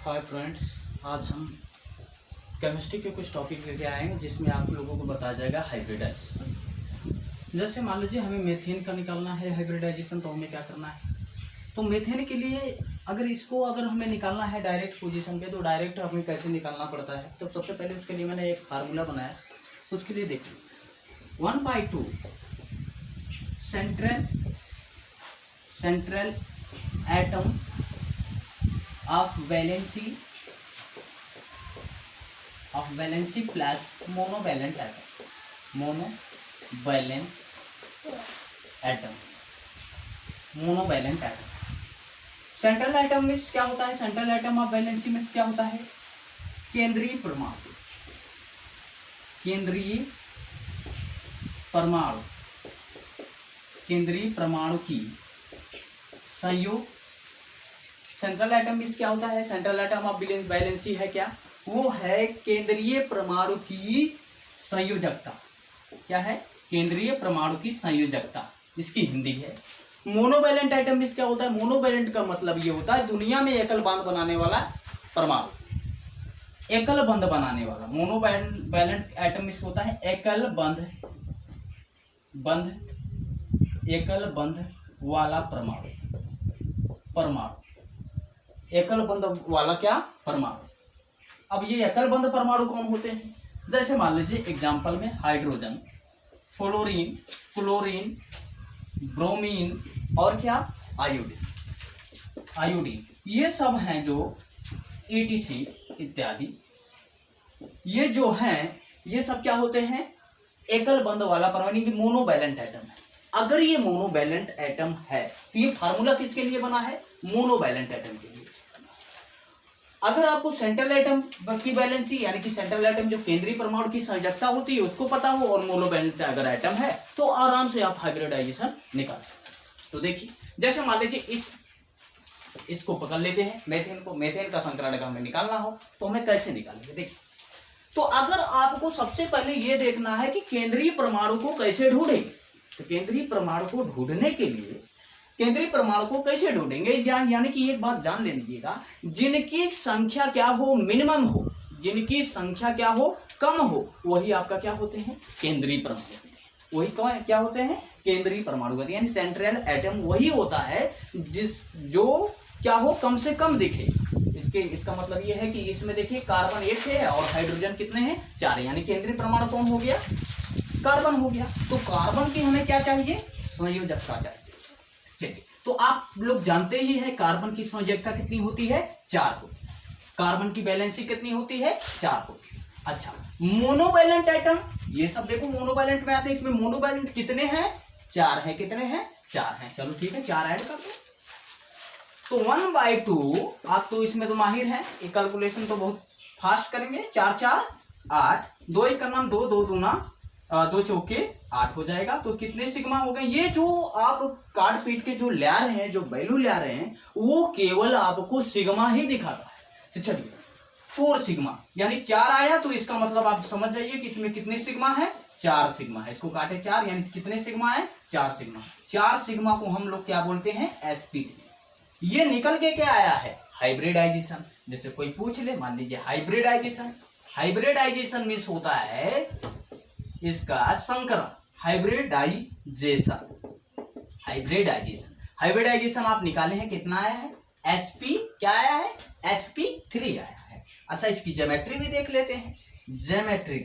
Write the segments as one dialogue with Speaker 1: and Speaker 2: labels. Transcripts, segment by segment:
Speaker 1: Hi friends, आज हम chemistry के कुछ टॉपिक लेके आए हैं जिसमें आप लोगों को बताया जाएगा हाइब्रिडाइजेशन। जैसे मान लीजिए हमें मीथेन का निकालना है हाइब्रिडाइजेशन, तो हमें क्या करना है। तो मीथेन के लिए अगर हमें निकालना है डायरेक्ट पोजीशन पे, तो डायरेक्ट हमें कैसे निकालना पड़ता है। तो सबसे पहले उसके लिए मैंने एक फार्मूला बनाया। उसके लिए देखिए 1/2 central atom of valency plus monovalent atom. Central atom में क्या होता है, सेंट्रल एटम ऑफ वैलेंसी में क्या होता है, केंद्रीय परमाणु की संयोग। सेंट्रल एटम में क्या होता है, सेंट्रल एटम ऑफ वैलेंसी है क्या, वो है केंद्रीय परमाणु की संयोजकता। क्या है, केंद्रीय परमाणु की संयोजकता, इसकी हिंदी है। मोनोवैलेंट एटम में क्या होता है, मोनोवैलेंट का मतलब ये होता है दुनिया में एकल बांध बनाने वाला परमाणु, एकल बंध बनाने वाला। मोनोवैलेंट एटम में होता है एकल बंध वाला परमाणु, एकल बंध वाला क्या, परमाणु। अब ये एकल बंध परमाणु कौन होते हैं, जैसे मान लीजिए एग्जांपल में हाइड्रोजन, फ्लोरीन, क्लोरीन, ब्रोमीन और क्या, आयोडीन, ये सब हैं जो ETC इत्यादि, ये जो हैं ये सब क्या होते हैं, एकल बंध वाला परमाणु, मोनोवैलेंट एटम है। अगर ये मोनोवैलेंट एटम है तो ये फार्मूला किसके लिए बना है, मोनोवैलेंट एटम के लिए। अगर आपको सेंट्रल एटम की वैलेंसी यानी कि सेंट्रल एटम जो केंद्रीय परमाणु की संयोजकता होती है उसको पता हो और मोनोवैलेंट अगर एटम है तो आराम से आप हाइब्रिडाइजेशन निकाल सकते हैं। तो देखिए जैसे मान लीजिए इसको पकड़ लेते हैं, मेथेन का संकरण हमें निकालना हो तो हमें कैसे निकालेंगे। देखिए, तो अगर आपको सबसे पहले ये देखना है कि केंद्रीय परमाणु को कैसे ढूंढेंगे, तो केंद्रीय परमाणु को ढूंढने के लिए केंद्रीय परमाणु को कैसे ढूंढेंगे, यानी कि एक बात जान लेंगे, जिनकी संख्या क्या हो, मिनिमम हो, जिनकी संख्या क्या हो, कम हो, वही आपका क्या होते हैं, केंद्रीय परमाणु। वही क्या होते हैं, केंद्रीय परमाणु। यानी सेंट्रल एटम वही होता है जो क्या हो, कम से कम दिखे। इसका मतलब ये है कि इसमें देखिए कार्बन 1 है और हाइड्रोजन कितने हैं, 4 है, यानी केंद्रीय परमाणु कौन हो गया, कार्बन हो गया। तो कार्बन की हमें क्या चाहिए, संयोजकता चाहिए। चलिए, तो आप लोग जानते ही हैं कार्बन की संयोजकता कितनी होती है, 4 होती है। कार्बन की वैलेंसी कितनी होती है, 4 होती है। अच्छा, मोनोवैलेंट एटम, ये सब देखो मोनोवैलेंट में आते हैं, इसमें मोनोवैलेंट कितने हैं, 4 है। कितने हैं, 4 हैं। चलो ठीक है, 4 ऐड कर दो। तो 1/2, आप तो इसमें तो माहिर हैं, ये कैलकुलेशन तो बहुत फास्ट करेंगे। 4 4 8, 2 1 का नाम 2, 2 दूना 2 चौके 8 हो जाएगा। तो कितने सिग्मा हो गए, ये जो आप काट पीट के जो ले रहे हैं, जो वैल्यू ले रहे हैं, वो केवल आपको सिग्मा ही दिखाता है। तो चलिए 4 सिग्मा यानी 4 आया, तो इसका मतलब आप समझ जाइए कि इसमें कितने सिग्मा है, 4 सिग्मा है। इसको काटे 4 यानी कितने सिग्मा है, 4 सिग्मा। 4 सिग्मा को हम लोग क्या बोलते हैं, sp3। ये निकल के क्या आया है, हाइब्रिडाइजेशन। जैसे कोई पूछ ले, मान लीजिए हाइब्रिडाइजेशन मीन्स होता है इसका संकरण, हाइब्रिडाइजेशन आप निकाले हैं, कितना आया है, sp क्या आया है, sp3 आया है। अच्छा, इसकी ज्योमेट्री भी देख लेते हैं। ज्योमेट्री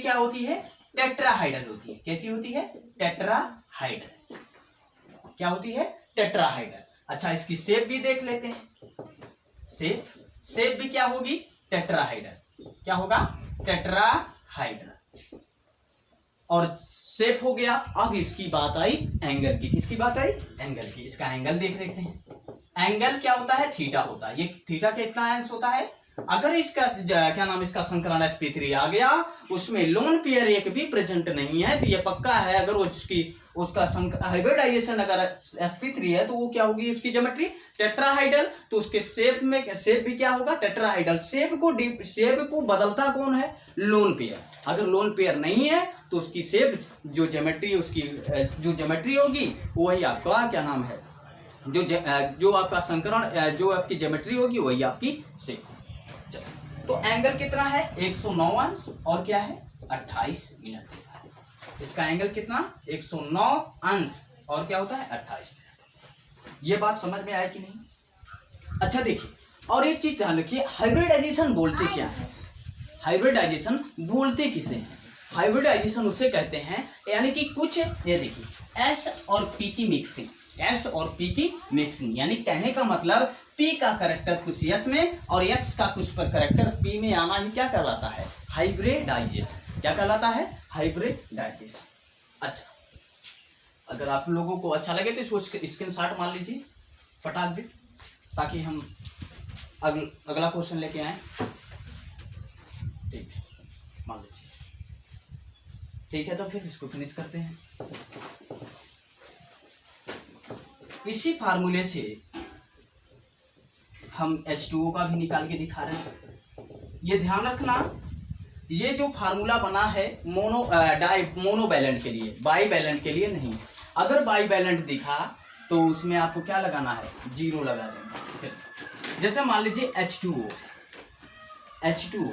Speaker 1: क्या होती है, टेट्राहाइडल होती है। कैसी होती है, टेट्राहाइडल। क्या होती है, टेट्राहाइडल। अच्छा, इसकी शेप भी देख लेते हैं। शेप भी क्या होगी, टेट्राहाइडल। क्या होगा, टेट्राहाइडल। और शेप हो गया। अब इसकी बात आई एंगल की। किसकी बात आई, एंगल की। इसका एंगल देख लेते हैं। एंगल क्या होता है, थीटा होता है। ये थीटा कितना अंश होता है, अगर इसका क्या नाम, इसका संकरण sp3 आ गया, उसमें लोन पेयर एक भी प्रेजेंट नहीं है, तो ये पक्का है। अगर उसका हाइब्रिडाइजेशन अगर sp3 है तो वो क्या होगी, उसकी ज्योमेट्री टेट्राहाइडल। तो उसके शेप भी क्या होगा, टेट्राहाइडल। शेप को बदलता कौन है, लोन पेयर। अगर लोन पेयर नहीं है तो उसकी शेप जो ज्योमेट्री होगी वही आपका क्या नाम है, जो आपका संकरण जो आपकी ज्योमेट्री होगी वही आपकी शेप। चलो, तो एंगल कितना है 109 अंश और क्या है 28 मिनट। इसका एंगल कितना 109 अंश और क्या होता है 28 मिनट। ये बात समझ में आया कि नहीं? अच्छा देखिए, और एक चीज ध्यान रखिए, हाइब्रिडाइजेशन बोलते क्या है? हाइब्रिडाइजेशन बोलते किसे हैं? हाइब्रिडाइजेशन उसे कहते हैं यानी कि कुछ, ये देखिए एस और पी की मिक्सिंग, एस और पी की मिक्सिंग, यानी कहने का मतलब पी का कैरेक्टर कुछ एस में और एक्स का कुछ कैरेक्टर पी में आना ही क्या कहलाता है? हाइब्रिडाइजेशन। क्या कहलाता है? हाइब्रिडाइजेशन। अच्छा, अगर आप लोगों को अच्छा लगे तो इसको स्क्रीनशॉट मार लीजिए फटाक दे, ताकि हम अगला क्वेश्चन लेके आए। ठीक है, मान लीजिए। ठीक है, तो फिर इसको फिनिश करते हैं। इसी फार्मूले से हम H2O का भी निकाल के दिखा रहे हैं। ये ध्यान रखना, ये जो फार्मूला बना है मोनोवैलेंट के लिए, बाईवैलेंट के लिए नहीं। अगर बाईवैलेंट दिखा तो उसमें आपको क्या लगाना है? 0 लगा देंगे। जैसे मान लीजिए H2O,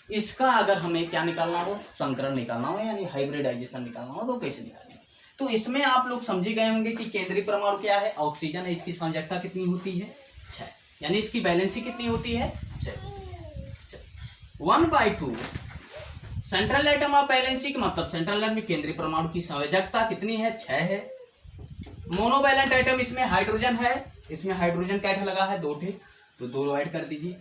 Speaker 1: इसका अगर हमें क्या निकालना हो? संकरण निकालना हो, यानी हाइब्रिडाइजेशन निकालना हो, तो कैसे निकालेंगे? तो इसमें आप लोग समझ गए होंगे कि केंद्रीय परमाणु क्या है? ऑक्सीजन है। इसकी संयोजकता कितनी होती है? 6, यानी इसकी वैलेंसी कितनी होती है? 6। 1/2 सेंट्रल एटम ऑफ वैलेंसी का मतलब सेंट्रल एटम में केंद्रीय परमाणु की संयोजकता कितनी है? 6 है। मोनोवैलेंट एटम, इसमें हाइड्रोजन है, इसमें हाइड्रोजन कैट लगा है 2 ठे, तो 2 ऐड कर दीजिए।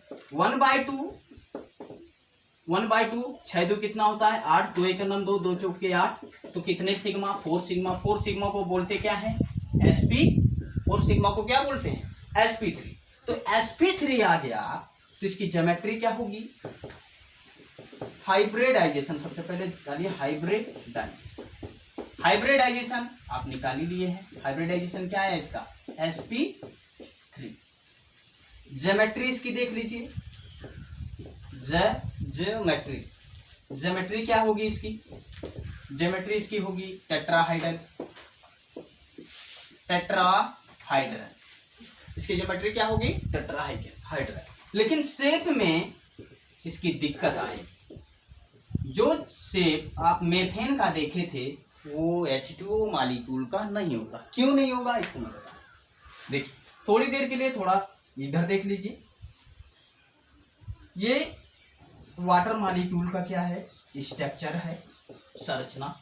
Speaker 1: 1/2 6 2 कितना होता है? 8, 2 1 9 2 2 चौक के 8, तो कितने सिग्मा? 4 सिग्मा। 4 सिग्मा को बोलते क्या है? sp। 4 सिग्मा को क्या बोलते हैं? sp3। तो sp3 आ गया, तो इसकी ज्योमेट्री क्या होगी? हाइब्रिडाइजेशन। सबसे पहले निकालिए हाइब्रिडाइजेशन। हाइब्रिडाइजेशन आप निकाल ही लिए हैं। हाइब्रिडाइजेशन क्या है इसका? sp3। ज्योमेट्री इसकी देख लीजिए, ज्योमेट्री क्या होगी इसकी? ज्योमेट्री इसकी होगी टेट्राहाइड्रल। इसकी ज्योमेट्री क्या होगी? टेट्राहाइड्रल। लेकिन शेप में इसकी दिक्कत आई। जो शेप आप मेथेन का देखे थे वो H2O मॉलिक्यूल का नहीं होगा। क्यों नहीं होगा इसको मैं बता। देखिए, थोड़ी देर के लिए थोड़ा इधर देख लीजिए। ये वाटर मॉलिक्यूल का क्या है? स्ट्रक्चर है, संरचना।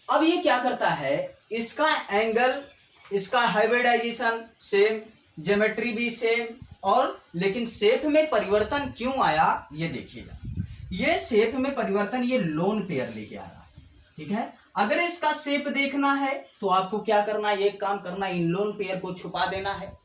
Speaker 1: अब ये क्या करता है? इसका एंगल, इसका हाइब्रिडाइजेशन सेम, ज्योमेट्री भी सेम, और लेकिन शेप में परिवर्तन क्यों आया ये देखिएगा। ये शेप में परिवर्तन ये लोन पेयर लेके आ रहा है। ठीक है, अगर इसका शेप देखना है तो आपको क्या करना है? एक काम करना है, इन लोन पेयर को छुपा देना है,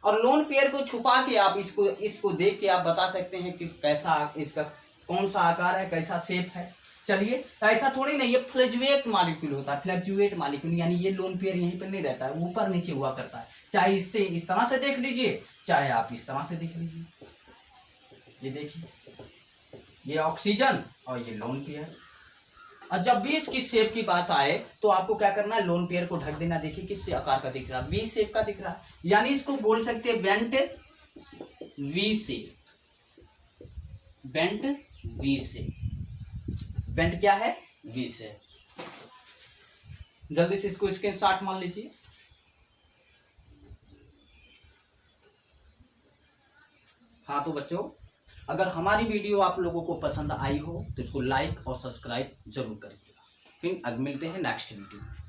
Speaker 1: और लोन पेयर को छुपा के आप इसको देख के आप बता सकते हैं कि कैसा इसका कौन सा आकार है, कैसा शेप है। चलिए, ऐसा थोड़ी नहीं, ये फ्लक्चुएट मॉलिक्यूल होता है। फ्लक्चुएट मॉलिक्यूल यानी ये लोन पेयर यहीं पर नहीं रहता है, ऊपर नीचे हुआ करता है। चाहे इससे इस तरह से देख लीजिए, चाहे आप इस तरह से देख लीजिए। ये देखिए, ये ऑक्सीजन और ये लोन पेयर। और जब भी इसकी शेप की बात आए तो आपको क्या करना है? लोन पेयर को ढक देना। देखिए किस आकार का दिख रहा है? वी शेप का दिख रहा है, यानी इसको बोल सकते हैं bent V shape. Bent V shape. Bent क्या है? V shape. जल्दी से इसको स्क्रीनशॉट मान लीजिए। हाँ, तो बच्चों, अगर हमारी वीडियो आप लोगों को पसंद आई हो तो इसको लाइक और सब्सक्राइब जरूर करिएगा। फिर अब मिलते हैं नेक्स्ट वीडियो में।